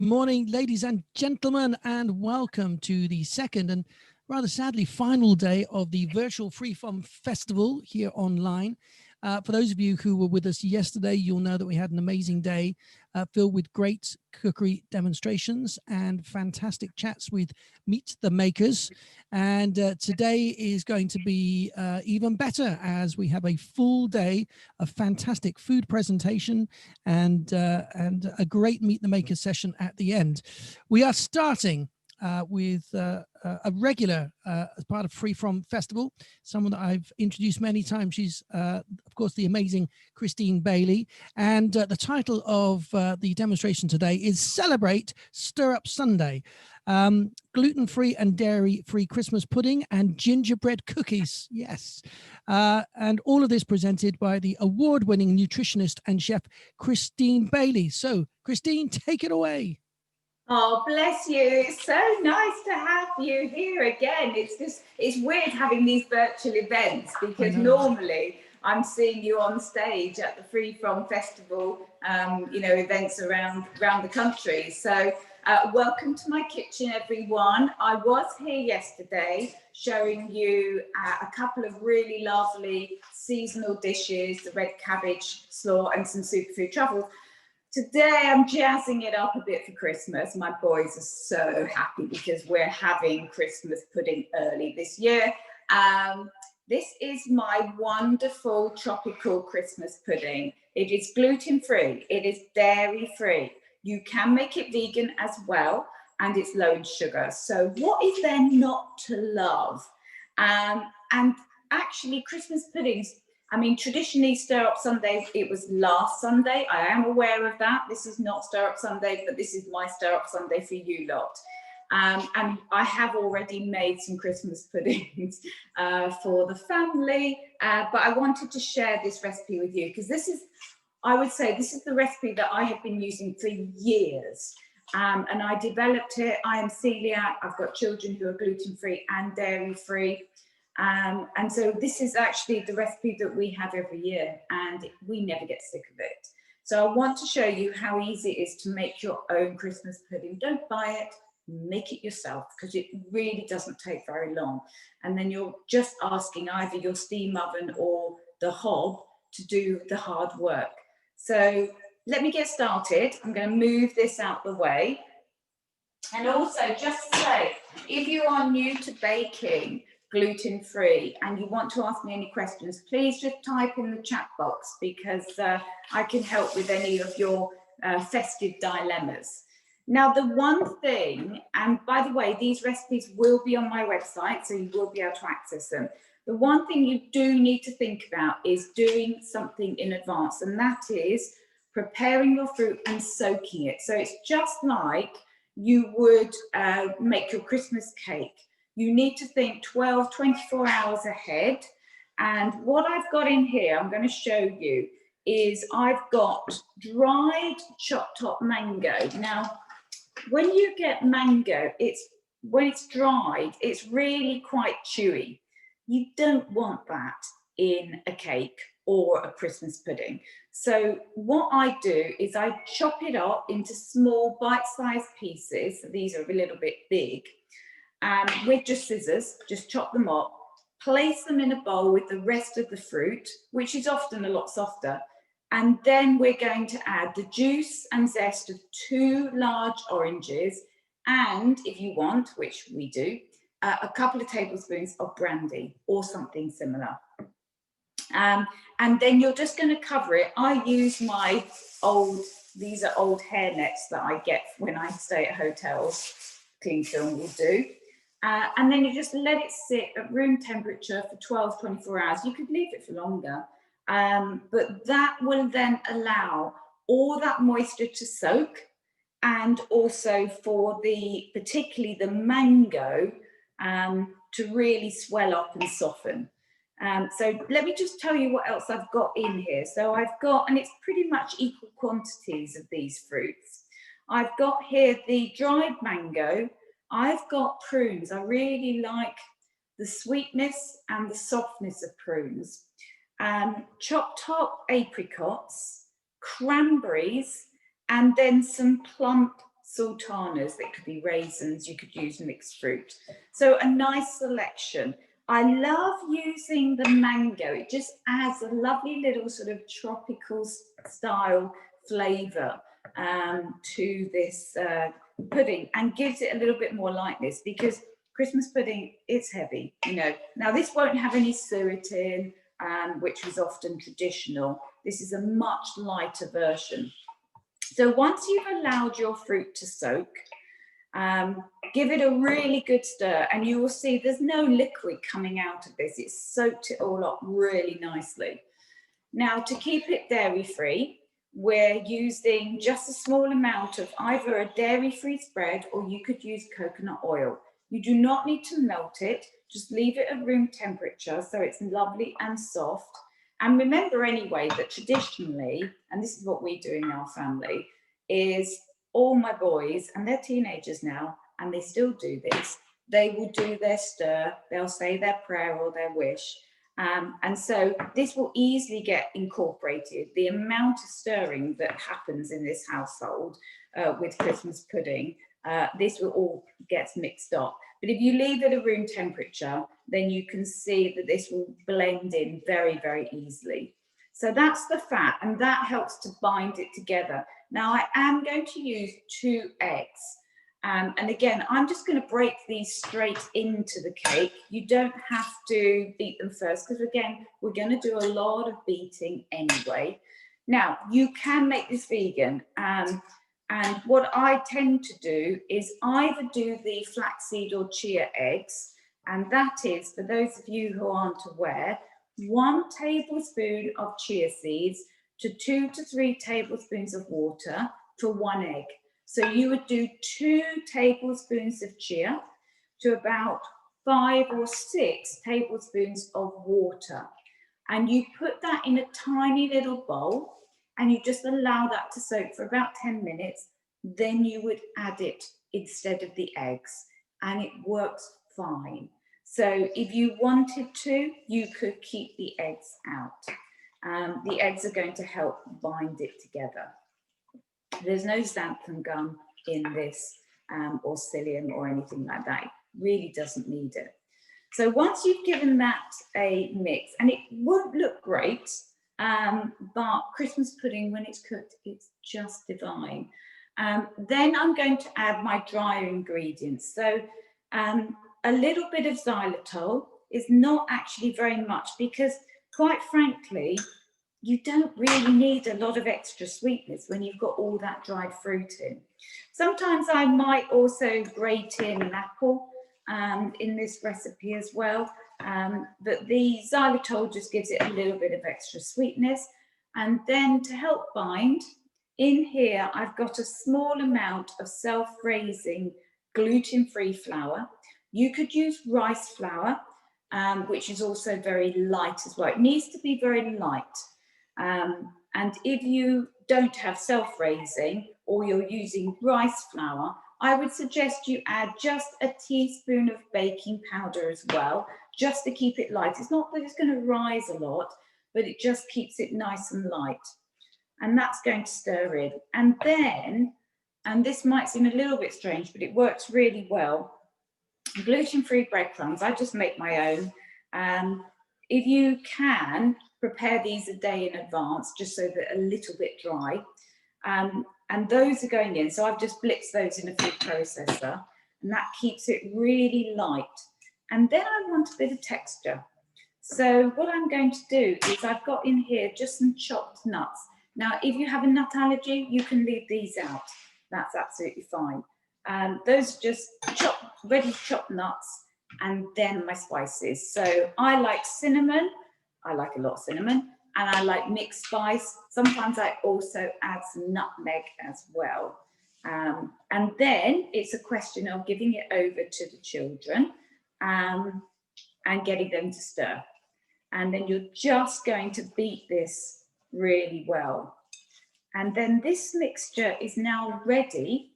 Morning, ladies and gentlemen, and welcome to the second and rather sadly final day of the virtual Freeform Festival here online. For those of you who were with us yesterday, you'll know that we had an amazing day filled with great cookery demonstrations and fantastic chats with Meet the Makers. And today is going to be even better, as we have a full day of fantastic food presentation and a great Meet the Makers session at the end. We are starting with a regular as part of Freeform Festival, someone that I've introduced many times. She's, of course, the amazing Christine Bailey. And the title of the demonstration today is Celebrate Stir Up Sunday. Gluten-free and dairy-free Christmas pudding and gingerbread cookies. Yes. And all of this presented by the award-winning nutritionist and chef, Christine Bailey. So, Christine, take it away. Oh, bless you. It's so nice to have you here again. It's weird having these virtual events because normally I'm seeing you on stage at the Freeform Festival, events around the country. So welcome to my kitchen, everyone. I was here yesterday showing you a couple of really lovely seasonal dishes, the red cabbage slaw and some superfood truffles. Today, I'm jazzing it up a bit for Christmas. My boys are so happy because we're having Christmas pudding early this year. This is my wonderful tropical Christmas pudding. It is gluten-free. It is dairy-free. You can make it vegan as well, and it's low in sugar. So what is there not to love? And actually, Christmas puddings, I mean, traditionally, Stir Up Sunday, it was last Sunday. I am aware of that. This is not Stir Up Sunday, but this is my Stir Up Sunday for you lot. And I have already made some Christmas puddings for the family, but I wanted to share this recipe with you because this is, I would say, this is the recipe that I have been using for years. And I developed it. I am celiac. I've got children who are gluten-free and dairy-free. And so this is actually the recipe that we have every year and we never get sick of it. So I want to show you how easy it is to make your own Christmas pudding. Don't buy it, make it yourself because it really doesn't take very long. And then you're just asking either your steam oven or the hob to do the hard work. So let me get started. I'm going to move this out the way. And also just to say, if you are new to baking, gluten-free, and you want to ask me any questions, please just type in the chat box because I can help with any of your festive dilemmas. Now, the one thing, and by the way, these recipes will be on my website, so you will be able to access them. The one thing you do need to think about is doing something in advance, and that is preparing your fruit and soaking it. So it's just like you would make your Christmas cake. You need to think 12, 24 hours ahead. And what I've got in here, I'm going to show you, is I've got dried chopped up mango. Now, when you get mango, when it's dried, it's really quite chewy. You don't want that in a cake or a Christmas pudding. So what I do is I chop it up into small bite-sized pieces. So these are a little bit big. With just scissors, just chop them up, place them in a bowl with the rest of the fruit, which is often a lot softer. And then we're going to add the juice and zest of 2 large oranges. And if you want, which we do, a couple of tablespoons of brandy or something similar. And then you're just going to cover it. I use my these are old hairnets that I get when I stay at hotels. Clean film will do. And then you just let it sit at room temperature for 12, 24 hours. You could leave it for longer, but that will then allow all that moisture to soak and also for particularly the mango to really swell up and soften. So let me just tell you what else I've got in here. So I've got, and it's pretty much equal quantities of these fruits. I've got here the dried mango. I've got prunes. I really like the sweetness and the softness of prunes. Chopped up apricots, cranberries, and then some plump sultanas, that could be raisins, you could use mixed fruit. So a nice selection. I love using the mango. It just adds a lovely little sort of tropical style flavour to this pudding, and gives it a little bit more lightness, because Christmas pudding is heavy, you know. Now this won't have any suet in, which was often traditional. This is a much lighter version. So once you've allowed your fruit to soak, give it a really good stir, and you will see there's no liquid coming out of this. It's soaked it all up really nicely. Now, to keep it dairy-free, we're using just a small amount of either a dairy-free spread, or you could use coconut oil. You do not need to melt it, just leave it at room temperature so it's lovely and soft. And remember anyway that traditionally, and this is what we do in our family, is all my boys, and they're teenagers now, and they still do this, they will do their stir, they'll say their prayer or their wish. And so this will easily get incorporated. The amount of stirring that happens in this household with Christmas pudding, this will all get mixed up. But if you leave it at room temperature, then you can see that this will blend in very, very easily. So that's the fat, and that helps to bind it together. Now I am going to use 2 eggs. And again, I'm just going to break these straight into the cake. You don't have to beat them first, because again, we're going to do a lot of beating anyway. Now, you can make this vegan. And what I tend to do is either do the flaxseed or chia eggs. And that is, for those of you who aren't aware, 1 tablespoon of chia seeds to 2 to 3 tablespoons of water for 1 egg. So you would do 2 tablespoons of chia to about 5 or 6 tablespoons of water. And you put that in a tiny little bowl, and you just allow that to soak for about 10 minutes. Then you would add it instead of the eggs, and it works fine. So if you wanted to, you could keep the eggs out. The eggs are going to help bind it together. There's no xanthan gum in this, or psyllium or anything like that. It really doesn't need it. So once you've given that a mix, and it won't look great, but Christmas pudding, when it's cooked, it's just divine. Then I'm going to add my drier ingredients. So a little bit of xylitol is not actually very much, because quite frankly, you don't really need a lot of extra sweetness when you've got all that dried fruit in. Sometimes I might also grate in an apple in this recipe as well, but the xylitol just gives it a little bit of extra sweetness. And then to help bind, in here I've got a small amount of self-raising gluten-free flour. You could use rice flour, which is also very light as well. It needs to be very light. And if you don't have self-raising, or you're using rice flour, I would suggest you add just a teaspoon of baking powder as well, just to keep it light. It's not that it's going to rise a lot, but it just keeps it nice and light. And that's going to stir in. And then, and this might seem a little bit strange, but it works really well, gluten-free breadcrumbs. I just make my own. If you can, prepare these a day in advance, just so they're a little bit dry. And those are going in. So I've just blitzed those in a food processor, and that keeps it really light. And then I want a bit of texture. So what I'm going to do is I've got in here just some chopped nuts. Now, if you have a nut allergy, you can leave these out. That's absolutely fine. Those are just ready chopped nuts, and then my spices. So I like cinnamon. I like a lot of cinnamon, and I like mixed spice. Sometimes I also add some nutmeg as well. And then it's a question of giving it over to the children and getting them to stir. And then you're just going to beat this really well. And then this mixture is now ready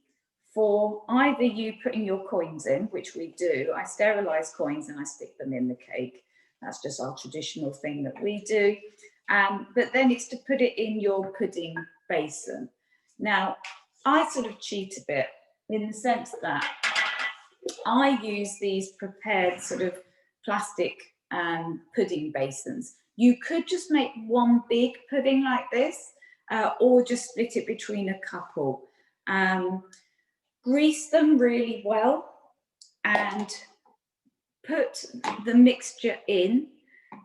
for either you putting your coins in, which we do. I sterilize coins and I stick them in the cake. That's just our traditional thing that we do. But then it's to put it in your pudding basin. Now, I sort of cheat a bit, in the sense that I use these prepared sort of plastic pudding basins. You could just make one big pudding like this, or just split it between a couple. Grease them really well and put the mixture in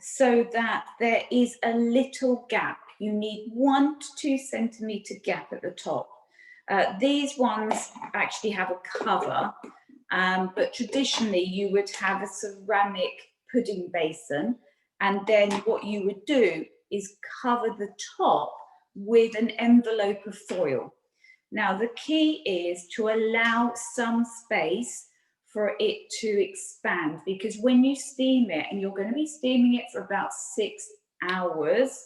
so that there is a little gap. You need 1 to 2 centimetre gap at the top. These ones actually have a cover, but traditionally you would have a ceramic pudding basin, and then what you would do is cover the top with an envelope of foil. Now the key is to allow some space for it to expand, because when you steam it, and you're going to be steaming it for about 6 hours,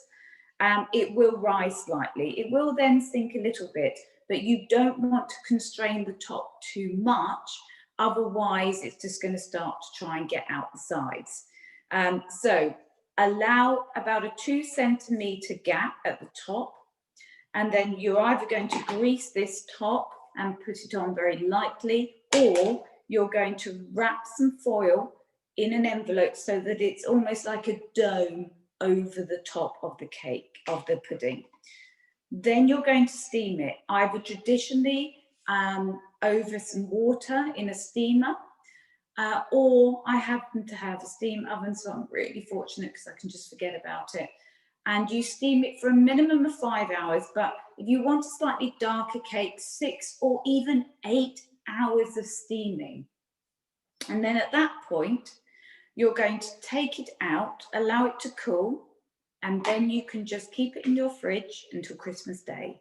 it will rise slightly. It will then sink a little bit, but you don't want to constrain the top too much, otherwise it's just going to start to try and get out the sides. So allow about a 2 centimetre gap at the top, and then you're either going to grease this top and put it on very lightly, or you're going to wrap some foil in an envelope so that it's almost like a dome over the top of the cake, of the pudding. Then you're going to steam it, either traditionally over some water in a steamer, or I happen to have a steam oven, so I'm really fortunate because I can just forget about it. And you steam it for a minimum of 5 hours, but if you want a slightly darker cake, 6 or even 8 hours of steaming. And then at that point, you're going to take it out, allow it to cool, and then you can just keep it in your fridge until Christmas Day.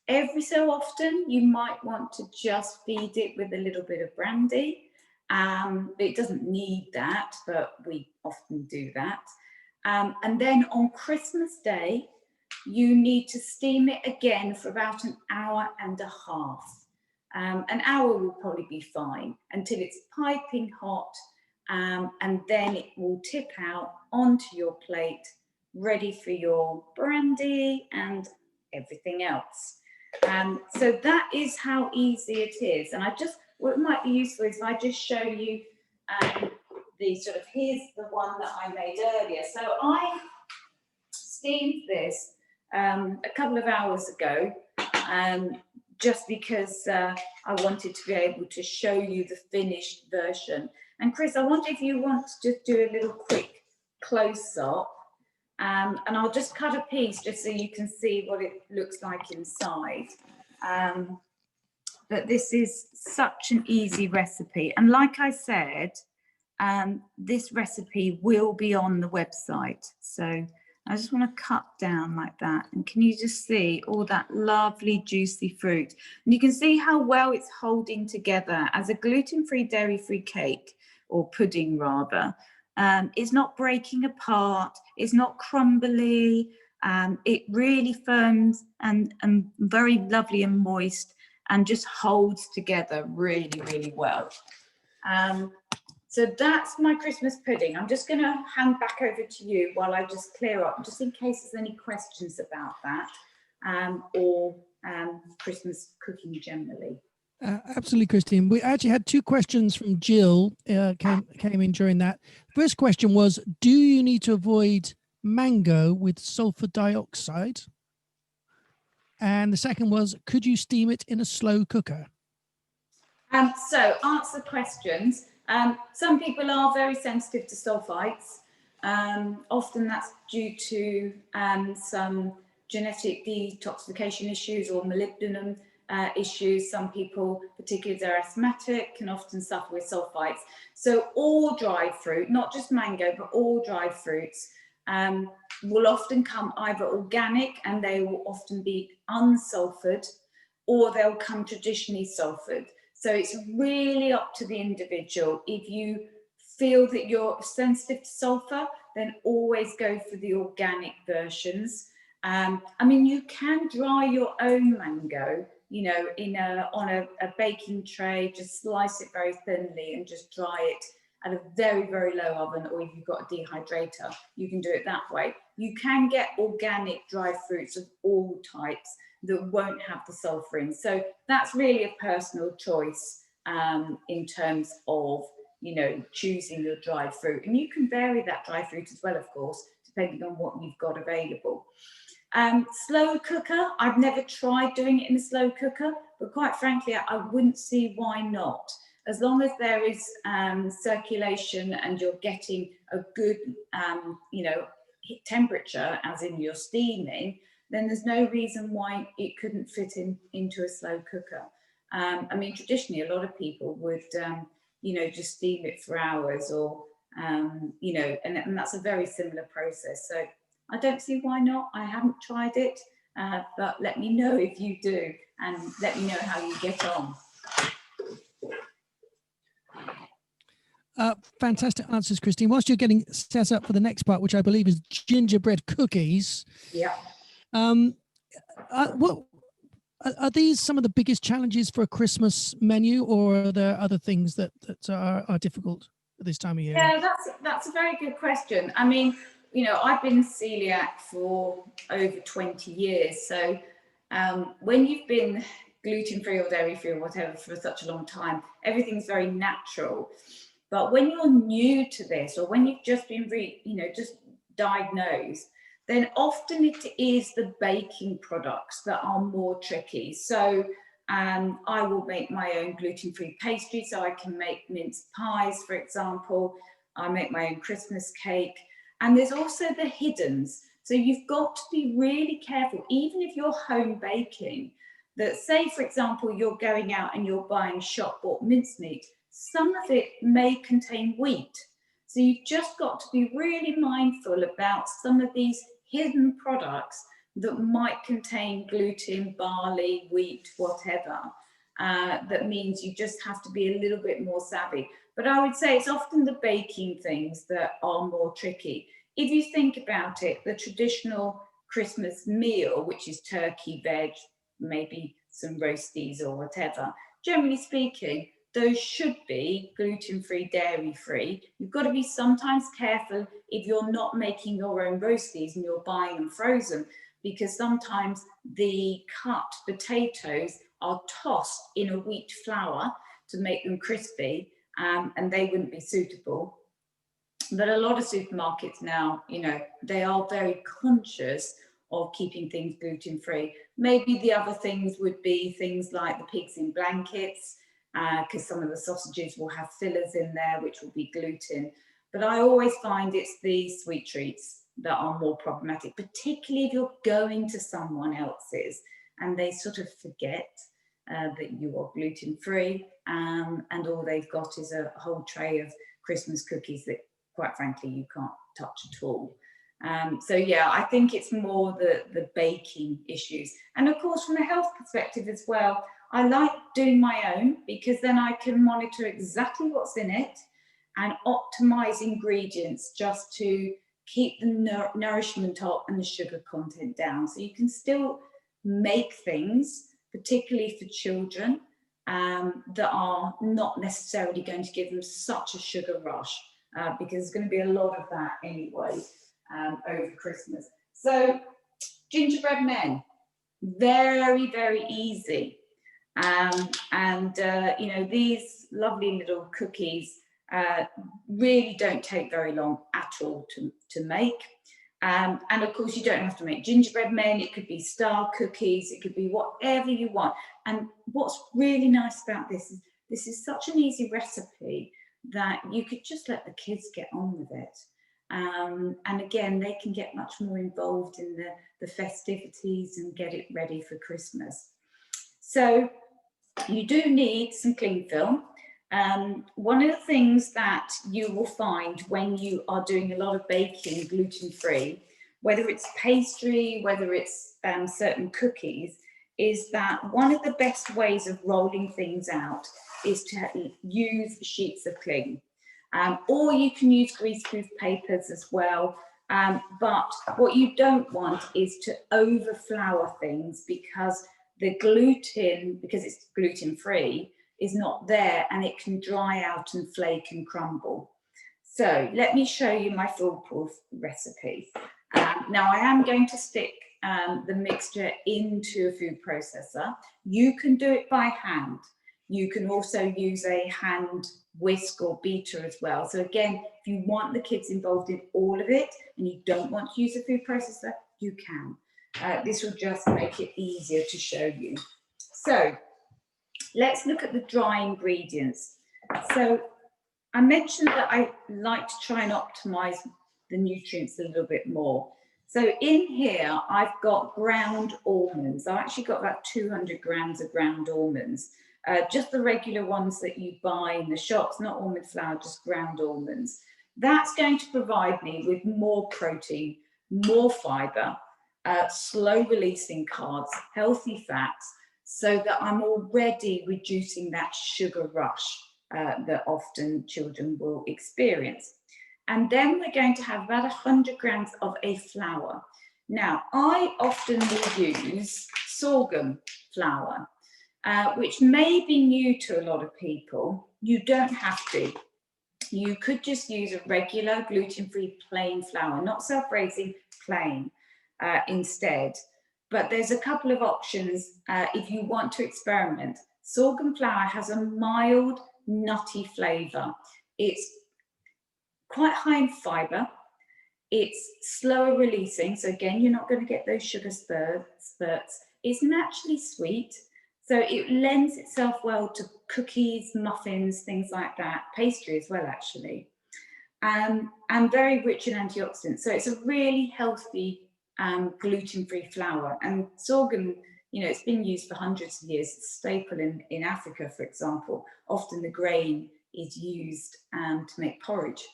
Every so often, you might want to just feed it with a little bit of brandy. It doesn't need that, but we often do that. And then on Christmas Day, you need to steam it again for about an hour and a half. An hour will probably be fine until it's piping hot, and then it will tip out onto your plate, ready for your brandy and everything else. So that is how easy it is. And what might be useful is if I just show you the sort of, here's the one that I made earlier. So I steamed this a couple of hours ago, just because I wanted to be able to show you the finished version. And Chris, I wonder if you want to just do a little quick close-up, and I'll just cut a piece just so you can see what it looks like inside. But this is such an easy recipe. And like I said, this recipe will be on the website. So I just want to cut down like that. And can you just see all that lovely juicy fruit? And you can see how well it's holding together as a gluten-free, dairy-free cake, or pudding rather. It's not breaking apart. It's not crumbly. It really firms and very lovely and moist, and just holds together really, really well. So that's my Christmas pudding. I'm just going to hand back over to you while I just clear up, just in case there's any questions about that, or Christmas cooking generally. Absolutely, Christine. We actually had 2 questions from Jill came in during that. First question was, do you need to avoid mango with sulfur dioxide? And the second was, could you steam it in a slow cooker? So answer questions. Some people are very sensitive to sulfites. Often that's due to some genetic detoxification issues or molybdenum issues. Some people, particularly if they're asthmatic, can often suffer with sulfites. So all dried fruit, not just mango, but all dried fruits, will often come either organic, and they will often be unsulfured, or they'll come traditionally sulfured. So it's really up to the individual. If you feel that you're sensitive to sulfur, then always go for the organic versions. I mean, you can dry your own mango, you know, on a baking tray, just slice it very thinly and just dry it at a very, very low oven, or if you've got a dehydrator, you can do it that way. You can get organic dried fruits of all types. that won't have the sulfur in. So that's really a personal choice in terms of, you know, choosing your dried fruit. And you can vary that dried fruit as well, of course, depending on what you've got available. Slow cooker, I've never tried doing it in a slow cooker, but quite frankly, I wouldn't see why not. As long as there is circulation and you're getting a good, you know, temperature, as in you're steaming, then there's no reason why it couldn't fit into a slow cooker. I mean, traditionally, a lot of people would, you know, just steam it for hours, or, you know, and that's a very similar process. So I don't see why not. I haven't tried it, but let me know if you do, and let me know how you get on. Fantastic answers, Christine. Whilst you're getting set up for the next part, which I believe is gingerbread cookies. Yeah. What are these some of the biggest challenges for a Christmas menu, or are there other things that are difficult at this time of year? Yeah, that's a very good question. I mean, you know, I've been celiac for over 20 years. So when you've been gluten-free or dairy-free or whatever for such a long time, everything's very natural. But when you're new to this, or when you've just been, you know, just diagnosed, then often it is the baking products that are more tricky. So I will make my own gluten-free pastry, so I can make minced pies, for example. I make my own Christmas cake. And there's also the hiddens. So you've got to be really careful, even if you're home baking, that say, for example, you're going out and you're buying shop-bought mincemeat, some of it may contain wheat. So you've just got to be really mindful about some of these hidden products that might contain gluten, barley, wheat, whatever. That means you just have to be a little bit more savvy. But I would say it's often the baking things that are more tricky. If you think about it, the traditional Christmas meal, which is turkey, veg, maybe some roasties or whatever, generally speaking, those should be gluten-free, dairy-free. You've got to be sometimes careful if you're not making your own roasties and you're buying them frozen, because sometimes the cut potatoes are tossed in a wheat flour to make them crispy, and they wouldn't be suitable. But a lot of supermarkets now, you know, they are very conscious of keeping things gluten-free. Maybe the other things would be things like the pigs in blankets, because some of the sausages will have fillers in there, which will be gluten. But I always find it's the sweet treats that are more problematic, particularly if you're going to someone else's and they sort of forget that you are gluten-free, and all they've got is a whole tray of Christmas cookies that, quite frankly, you can't touch at all. So yeah, I think it's more the baking issues. And of course, from a health perspective as well, I like doing my own, because then I can monitor exactly what's in it and optimize ingredients just to keep the nourishment up and the sugar content down. So you can still make things, particularly for children, that are not necessarily going to give them such a sugar rush, because there's going to be a lot of that anyway over Christmas. So gingerbread men, very, very easy. You know, these lovely little cookies really don't take very long at all to make. And of course, you don't have to make gingerbread men. It could be star cookies. It could be whatever you want. And what's really nice about this is such an easy recipe that you could just let the kids get on with it. And again, they can get much more involved in the festivities and get it ready for Christmas. So you do need some cling film. One of the things that you will find when you are doing a lot of baking gluten-free, whether it's pastry, whether it's certain cookies, is that one of the best ways of rolling things out is to use sheets of cling. Or you can use greaseproof papers as well. But what you don't want is to overflour things, because the gluten, because it's gluten-free, is not there, and it can dry out and flake and crumble. So let me show you my foolproof recipe. Now I am going to stick the mixture into a food processor. You can do it by hand. You can also use a hand whisk or beater as well. So again, if you want the kids involved in all of it and you don't want to use a food processor, you can. This will just make it easier to show you. So let's look at the dry ingredients. So I mentioned that I like to try and optimize the nutrients a little bit more. So in here, I've got ground almonds. I've actually got about 200 grams of ground almonds, just the regular ones that you buy in the shops, not almond flour, just ground almonds. That's going to provide me with more protein, more fiber, slow releasing carbs, healthy fats, so that I'm already reducing that sugar rush that often children will experience. And then we're going to have about 100 grams of a flour. Now, I often will use sorghum flour, which may be new to a lot of people. You don't have to. You could just use a regular gluten-free plain flour, not self-raising, plain instead. But there's a couple of options if you want to experiment. Sorghum flour has a mild, nutty flavour. It's quite high in fibre. It's slower releasing. So again, you're not going to get those sugar spurts. It's naturally sweet. So it lends itself well to cookies, muffins, things like that. Pastry as well, actually. And very rich in antioxidants. So it's a really healthy gluten-free flour. And sorghum, you know, it's been used for hundreds of years. It's a staple in Africa, for example. Often the grain is used to make porridge.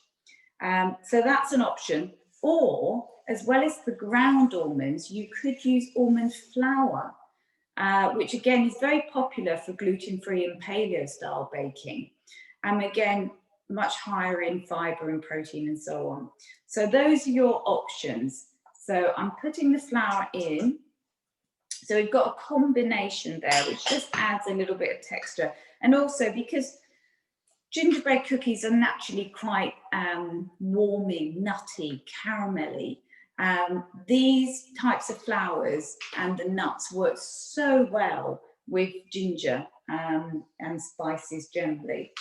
So that's an option. Or, as well as the ground almonds, you could use almond flour, which again is very popular for gluten-free and paleo-style baking. And again, much higher in fibre and protein and so on. So those are your options. So I'm putting the flour in. So we've got a combination there, which just adds a little bit of texture. And also because gingerbread cookies are naturally quite warming, nutty, caramelly. These types of flours and the nuts work so well with ginger and spices generally.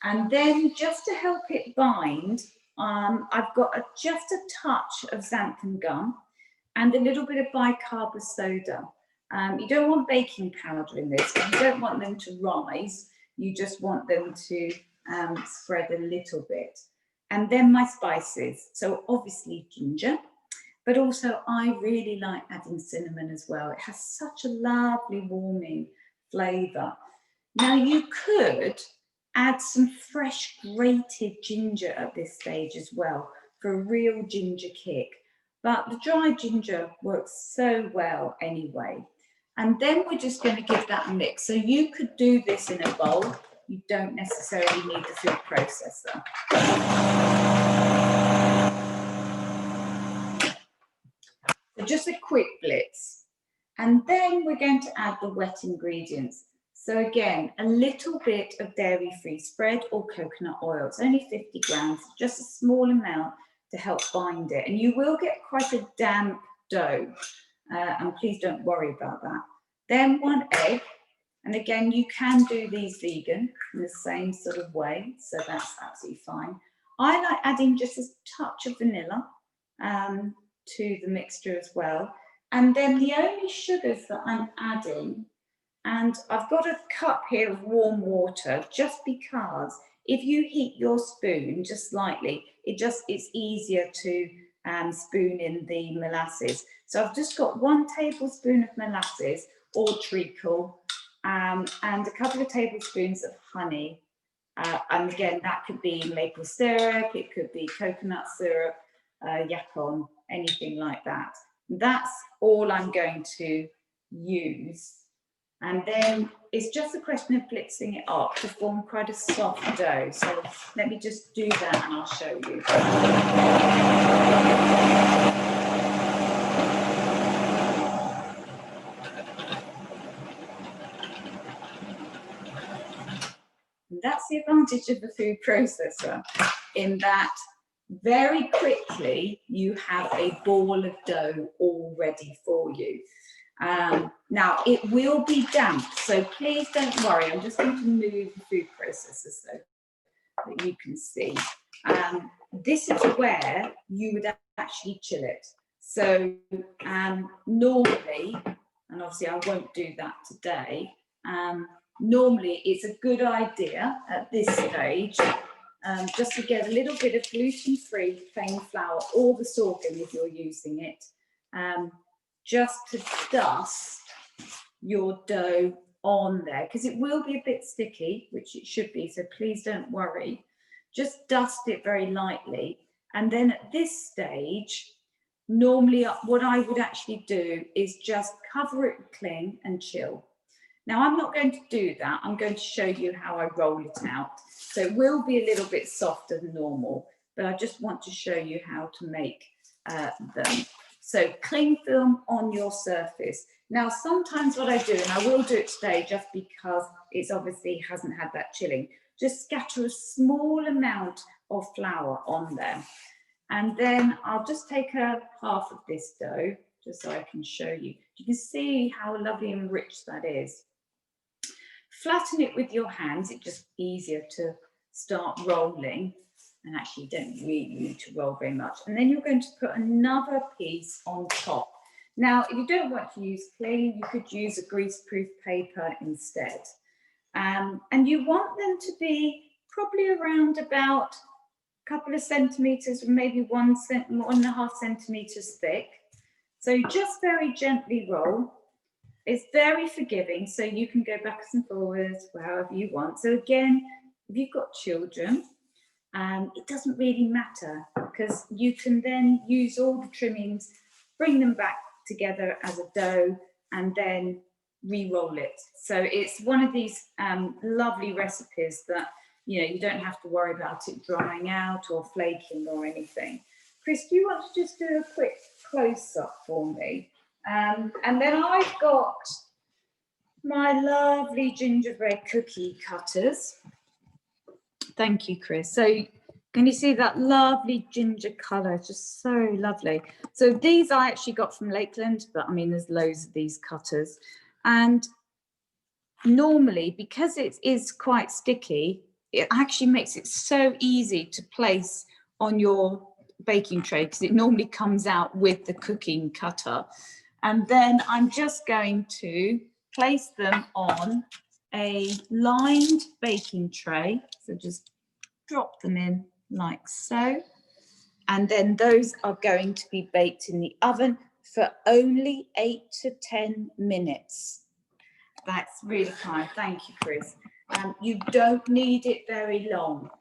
And then just to help it bind, I've got just a touch of xanthan gum and a little bit of bicarb soda. You don't want baking powder in this. You don't want them to rise. You just want them to spread a little bit. And then my spices. So obviously ginger, but also I really like adding cinnamon as well. It has such a lovely warming flavour. Now you could add some fresh grated ginger at this stage as well for a real ginger kick. But the dry ginger works so well anyway. And then we're just going to give that a mix. So you could do this in a bowl. You don't necessarily need the food processor. So just a quick blitz. And then we're going to add the wet ingredients. So again, a little bit of dairy-free spread or coconut oil. It's only 50 grams, just a small amount to help bind it. And you will get quite a damp dough. And please don't worry about that. Then 1 egg. And again, you can do these vegan in the same sort of way. So that's absolutely fine. I like adding just a touch of vanilla to the mixture as well. And then the only sugars that I'm adding, and I've got a cup here of warm water, just because if you heat your spoon just slightly, it's easier to spoon in the molasses. So I've just got 1 tablespoon of molasses or treacle and a couple of tablespoons of honey. And again, that could be maple syrup, it could be coconut syrup, yacon, anything like that. That's all I'm going to use. And then it's just a question of blitzing it up to form quite a soft dough. So let me just do that and I'll show you. And that's the advantage of the food processor, in that very quickly you have a ball of dough all ready for you. Now it will be damp, so please don't worry. I'm just going to move the food processor so that you can see. This is where you would actually chill it. So normally, and obviously I won't do that today, normally it's a good idea at this stage just to get a little bit of gluten-free plain flour or the sorghum if you're using it, just to dust your dough on there, because it will be a bit sticky, which it should be, so please don't worry. Just dust it very lightly, and then at this stage, normally what I would actually do is just cover it with cling and chill. Now I'm not going to do that. I'm going to show you how I roll it out. So it will be a little bit softer than normal, but I just want to show you how to make them. So cling film on your surface. Now sometimes what I do, and I will do it today just because it's obviously hasn't had that chilling, just scatter a small amount of flour on there. And then I'll just take a half of this dough, just so I can show you. You can see how lovely and rich that is. Flatten it with your hands, it's just easier to start rolling. And actually you don't really need to roll very much. And then you're going to put another piece on top. Now, if you don't want to use cling, you could use a greaseproof paper instead. And you want them to be probably around about a couple of centimetres, maybe 1.5 centimetres thick. So just very gently roll. It's very forgiving, so you can go backwards and forwards however you want. So again, if you've got children, it doesn't really matter, because you can then use all the trimmings, bring them back together as a dough, and then re-roll it. So it's one of these lovely recipes that, you know, you don't have to worry about it drying out or flaking or anything. Chris, do you want to just do a quick close-up for me? And then I've got my lovely gingerbread cookie cutters. Thank you, Chris. So can you see that lovely ginger colour? Just so lovely. So these I actually got from Lakeland, but I mean, there's loads of these cutters. And normally, because it is quite sticky, it actually makes it so easy to place on your baking tray, because it normally comes out with the cooking cutter. And then I'm just going to place them on a lined baking tray. So just drop them in like so. And then those are going to be baked in the oven for only 8 to 10 minutes. That's really kind. Thank you, Chris. You don't need it very long.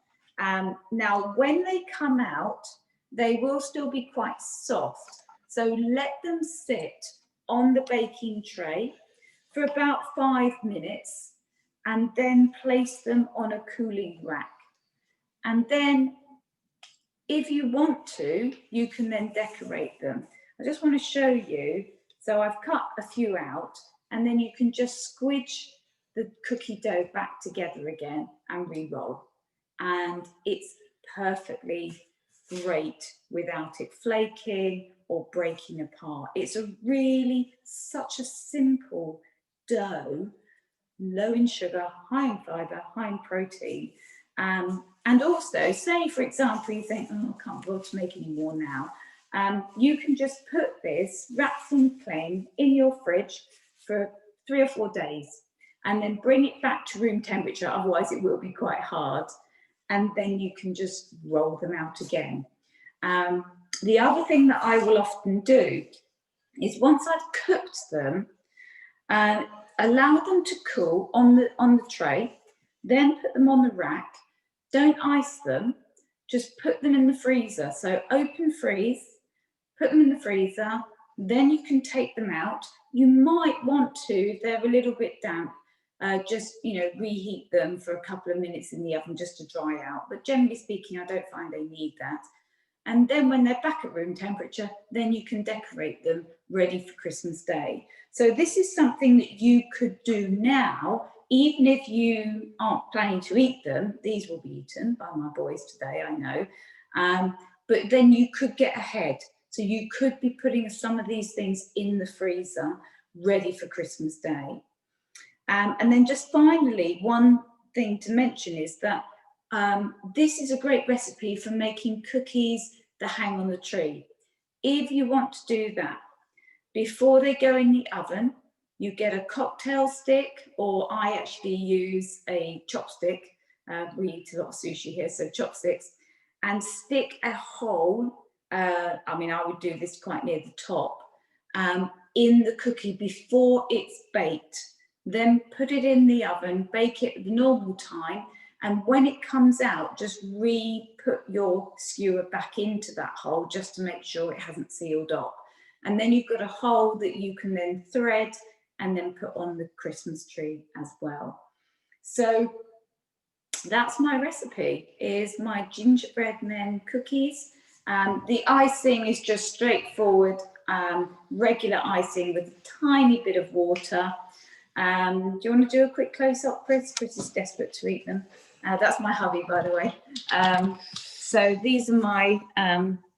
Now, when they come out, they will still be quite soft. So let them sit on the baking tray for about 5 minutes, and then place them on a cooling rack. And then if you want to, you can then decorate them. I just want to show you. So I've cut a few out, and then you can just squidge the cookie dough back together again and re-roll. And it's perfectly great without it flaking or breaking apart. It's a really such a simple dough, low in sugar, high in fibre, high in protein. And also, say for example, you think, oh, I can't bother to make any more now. You can just put this wrapped in plain in your fridge for 3 or 4 days, and then bring it back to room temperature, otherwise it will be quite hard. And then you can just roll them out again. The other thing that I will often do is, once I've cooked them, allow them to cool on the tray, then put them on the rack. Don't ice them, just put them in the freezer. So open freeze, put them in the freezer, then you can take them out. You might want to, if they're a little bit damp, just, you know, reheat them for a couple of minutes in the oven just to dry out. But generally speaking, I don't find they need that. And then when they're back at room temperature, then you can decorate them ready for Christmas Day. So this is something that you could do now, even if you aren't planning to eat them. These will be eaten by my boys today, I know. but then you could get ahead. So you could be putting some of these things in the freezer ready for Christmas Day. And then just finally, one thing to mention is that this is a great recipe for making cookies that hang on the tree. If you want to do that, before they go in the oven, you get a cocktail stick, or I actually use a chopstick. We eat a lot of sushi here, so chopsticks, and stick a hole, I mean, I would do this quite near the top, in the cookie before it's baked. Then put it in the oven, bake it at the normal time, and when it comes out, just re-put your skewer back into that hole just to make sure it hasn't sealed off. And then you've got a hole that you can then thread and then put on the Christmas tree as well. So that's my recipe, is my gingerbread men cookies. The icing is just straightforward, regular icing with a tiny bit of water. Do you want to do a quick close-up, Chris? Chris is desperate to eat them. That's my hubby, by the way. So these are my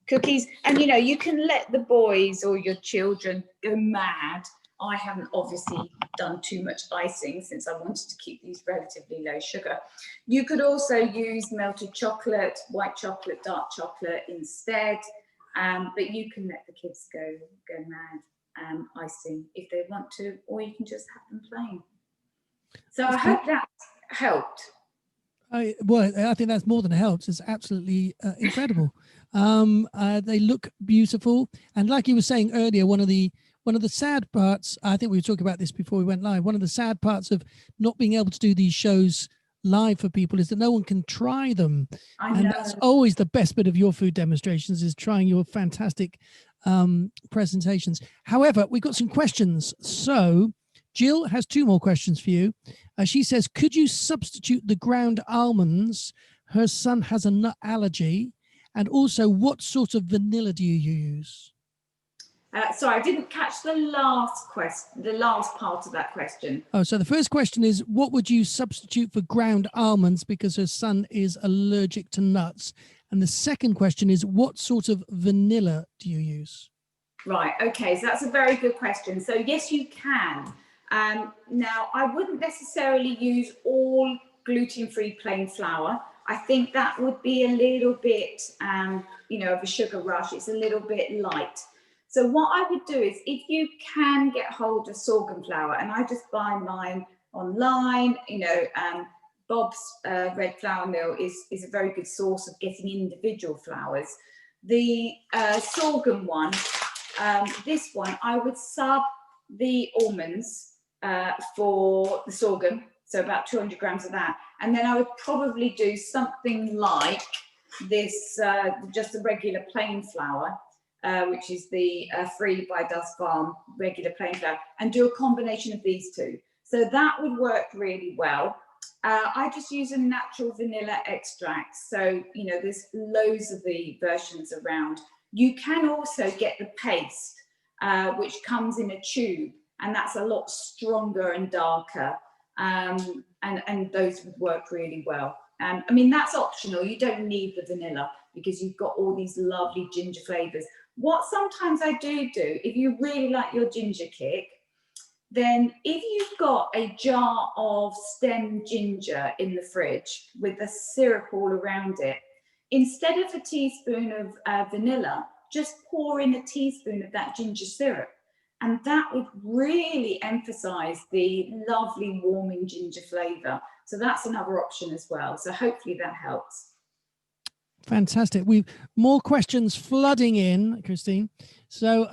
cookies. And, you know, you can let the boys or your children go mad. I haven't obviously done too much icing since I wanted to keep these relatively low sugar. You could also use melted chocolate, white chocolate, dark chocolate instead. But you can let the kids go mad icing if they want to, or you can just have them plain. So I hope that helped. Well, I think that's more than helps. It's absolutely incredible. They look beautiful, and like you were saying earlier, one of the sad parts, I think we were talking about this before we went live, one of the sad parts of not being able to do these shows live for people is that no one can try them. And that's always the best bit of your food demonstrations, is trying your fantastic presentations. However, we've got some questions. So Jill has 2 more questions for you. She says, could you substitute the ground almonds? Her son has a nut allergy. And also, what sort of vanilla do you use? Sorry, I didn't catch the last question, the last part of that question. Oh, so the first question is, what would you substitute for ground almonds, because her son is allergic to nuts? And the second question is, what sort of vanilla do you use? Right, okay, so that's a very good question. So yes, you can. Now, I wouldn't necessarily use all gluten-free plain flour. I think that would be a little bit, you know, of a sugar rush. It's a little bit light. So what I would do is, if you can get hold of sorghum flour, and I just buy mine online, you know, Bob's Red Flour Mill is a very good source of getting individual flours. The sorghum one, this one, I would sub the almonds for the sorghum, so about 200 grams of that. And then I would probably do something like this, just a regular plain flour, which is the Free by Dust Farm regular plain flour, and do a combination of these two. So that would work really well. I just use a natural vanilla extract. So, you know, there's loads of the versions around. You can also get the paste, which comes in a tube, and that's a lot stronger and darker. And those would work really well. I mean, that's optional. You don't need the vanilla because you've got all these lovely ginger flavors. What sometimes I do, if you really like your ginger kick, then if you've got a jar of stem ginger in the fridge with the syrup all around it, instead of a teaspoon of vanilla, just pour in a teaspoon of that ginger syrup. And that would really emphasize the lovely warming ginger flavor. So that's another option as well. So hopefully that helps. Fantastic. We've more questions flooding in, Christine. So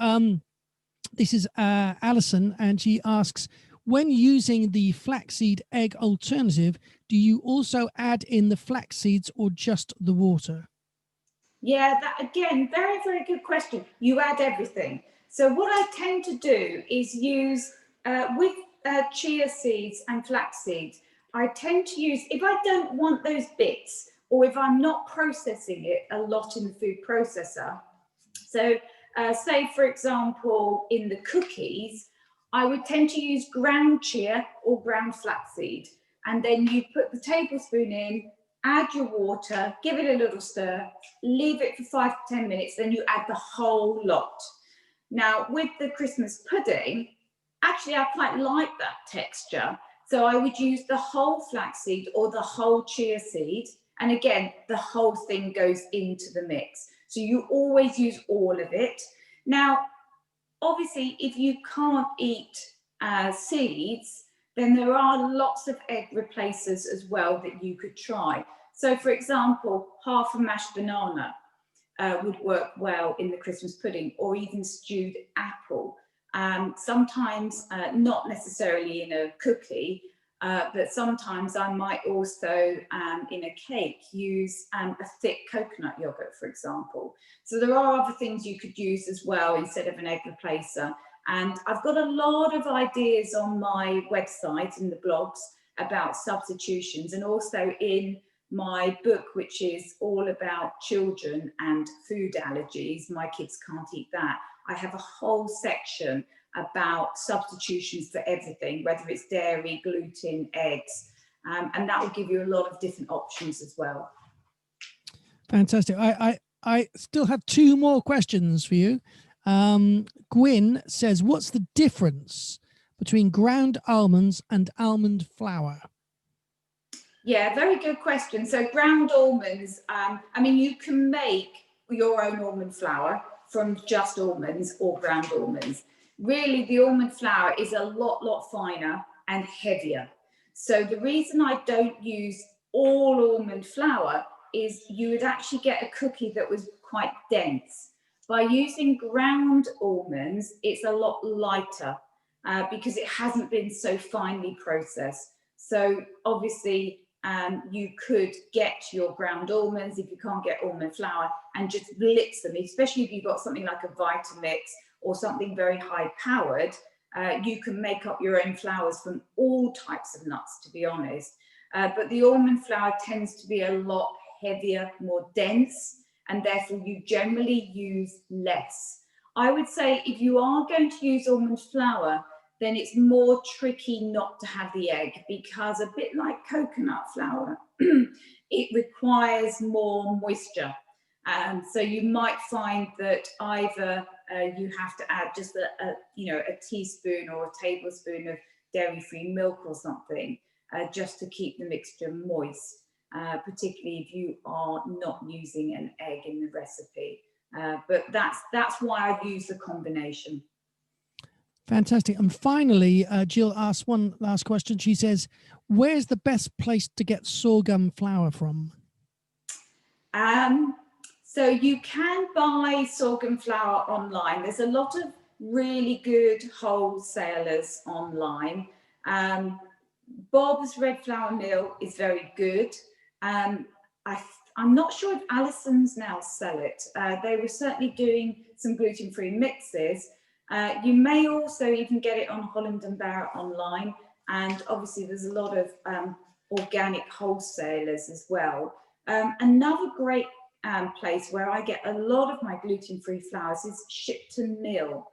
this is Alison, and she asks, when using the flaxseed egg alternative, do you also add in the flax seeds or just the water? Yeah, that again, very, very good question. You add everything. So what I tend to do is use, with chia seeds and flax seeds, I tend to use, if I don't want those bits, or if I'm not processing it a lot in the food processor. So say, for example, in the cookies, I would tend to use ground chia or ground flaxseed. And then you put the tablespoon in, add your water, give it a little stir, leave it for 5 to 10 minutes, then you add the whole lot. Now, with the Christmas pudding, actually, I quite like that texture. So I would use the whole flaxseed or the whole chia seed. And again, the whole thing goes into the mix. So you always use all of it. Now, obviously, if you can't eat seeds, then there are lots of egg replacers as well that you could try. So for example, half a mashed banana would work well in the Christmas pudding, or even stewed apple. Sometimes not necessarily in a cookie, but sometimes I might also in a cake use a thick coconut yogurt, for example. So there are other things you could use as well instead of an egg replacer. And I've got a lot of ideas on my website and the blogs about substitutions, and also in my book, which is all about children and food allergies. My kids can't eat that. I have a whole section about substitutions for everything, whether it's dairy, gluten, eggs, and that will give you a lot of different options as well. Fantastic. I still have 2 more questions for you. Gwyn says, what's the difference between ground almonds and almond flour? Yeah, very good question. So ground almonds, I mean, you can make your own almond flour from just almonds or ground almonds. Really, the almond flour is a lot finer and heavier. So the reason I don't use all almond flour is you would actually get a cookie that was quite dense. By using ground almonds, it's a lot lighter because it hasn't been so finely processed. So obviously, you could get your ground almonds if you can't get almond flour and just blitz them, especially if you've got something like a Vitamix or something very high powered. You can make up your own flours from all types of nuts, to be honest. But the almond flour tends to be a lot heavier, more dense, and therefore you generally use less. I would say if you are going to use almond flour, then it's more tricky not to have the egg, because a bit like coconut flour, it requires more moisture. So you might find that either you have to add just a teaspoon or a tablespoon of dairy-free milk or something, just to keep the mixture moist, particularly if you are not using an egg in the recipe. But that's why I use the combination. Fantastic. And finally, Jill asks one last question. She says, where's the best place to get sorghum flour from? So you can buy sorghum flour online. There's a lot of really good wholesalers online. Bob's Red Flour Mill is very good. I'm not sure if Allison's now sell it. They were certainly doing some gluten-free mixes. You may also even get it on Holland & Barrett online, and obviously there's a lot of organic wholesalers as well. Another great place where I get a lot of my gluten-free flours is Shipton Mill.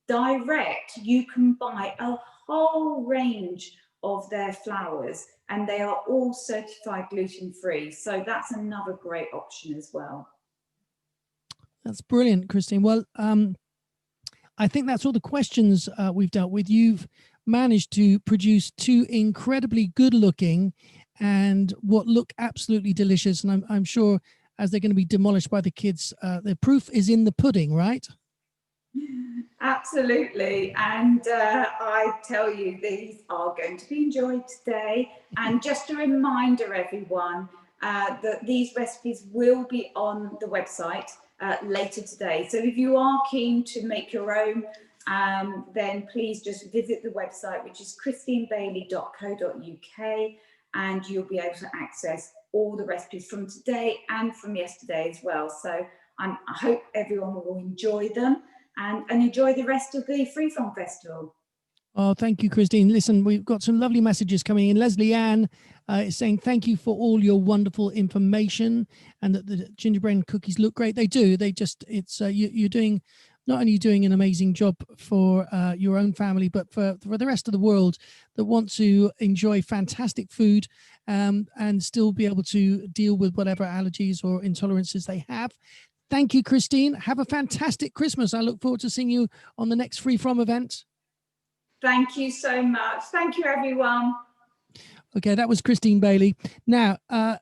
Direct, you can buy a whole range of their flours, and they are all certified gluten-free. So that's another great option as well. That's brilliant, Christine. Well, I think that's all the questions we've dealt with. You've managed to produce 2 incredibly good looking and what look absolutely delicious. And I'm sure as they're going to be demolished by the kids, the proof is in the pudding, right? Absolutely. And I tell you, these are going to be enjoyed today. And just a reminder, everyone, that these recipes will be on the website later today. So if you are keen to make your own, then please just visit the website, which is christinebailey.co.uk, and you'll be able to access all the recipes from today and from yesterday as well. So I hope everyone will enjoy them and enjoy the rest of the Freeform Festival. Oh, thank you, Christine. Listen, we've got some lovely messages coming in. Leslie Ann is saying thank you for all your wonderful information, and that the gingerbread cookies look great. They do. They just, it's you're doing not only doing an amazing job for your own family, but for the rest of the world that want to enjoy fantastic food and still be able to deal with whatever allergies or intolerances they have. Thank you, Christine. Have a fantastic Christmas. I look forward to seeing you on the next Free From event. Thank you so much. Thank you, everyone. Okay, that was Christine Bailey. Now,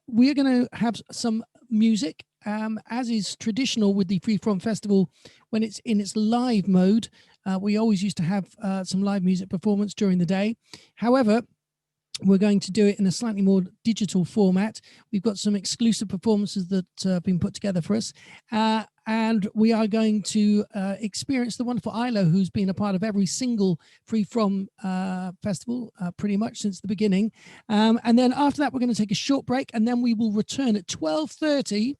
we're going to have some music, as is traditional with the Free From Festival when it's in its live mode. We always used to have some live music performance during the day. However, we're going to do it in a slightly more digital format. We've got some exclusive performances that have been put together for us. And we are going to experience the wonderful Ilo, who's been a part of every single Free From festival pretty much since the beginning. And then after that, we're going to take a short break, and then we will return at 12:30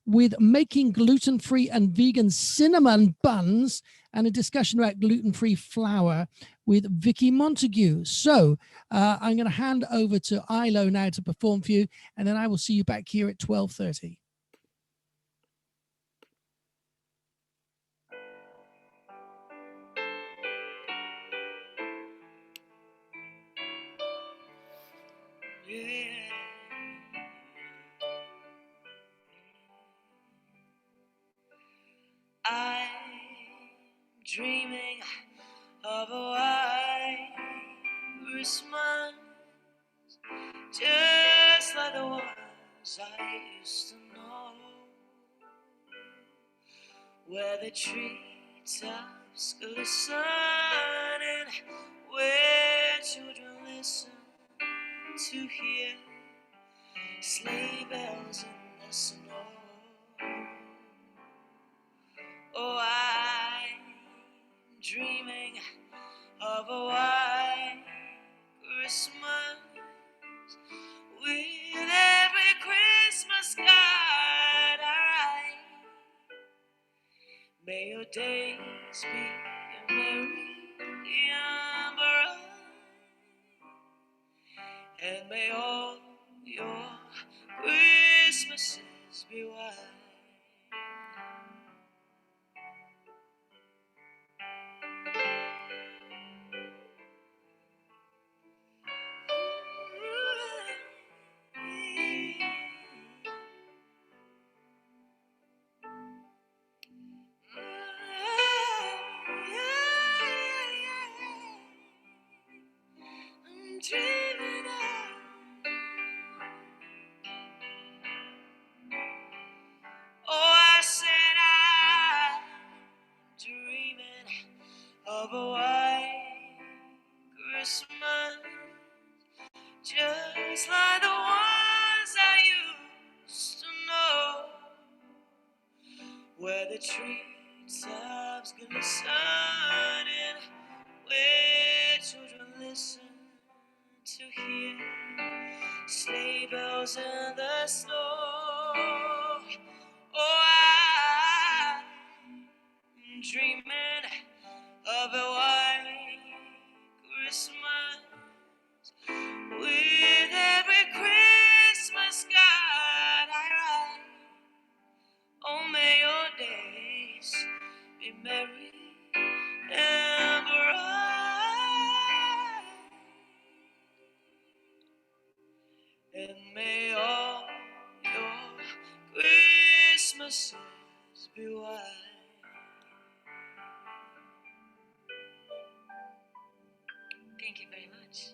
with making gluten-free and vegan cinnamon buns and a discussion about gluten-free flour with Vicky Montague. So I'm going to hand over to Ilo now to perform for you, and then I will see you back here at 12:30. I'm dreaming of a white Christmas, just like the ones I used to know, where the treetops glisten and where children listen to hear sleigh bells in the snow. Oh, I'm dreaming of a white Christmas with every Christmas card I write. May your days be merry and bright, and may all your Christmases be white. I'm dreaming of, oh, I said I'm dreaming of a white Christmas, just like the ones I used to know, where the treetops glisten and where children listen to hear sleigh bells in the snow. Oh, I'm dreaming of a white Christmas with every Christmas card I write. Oh, may your days be merry and bright, and may all your Christmases be white.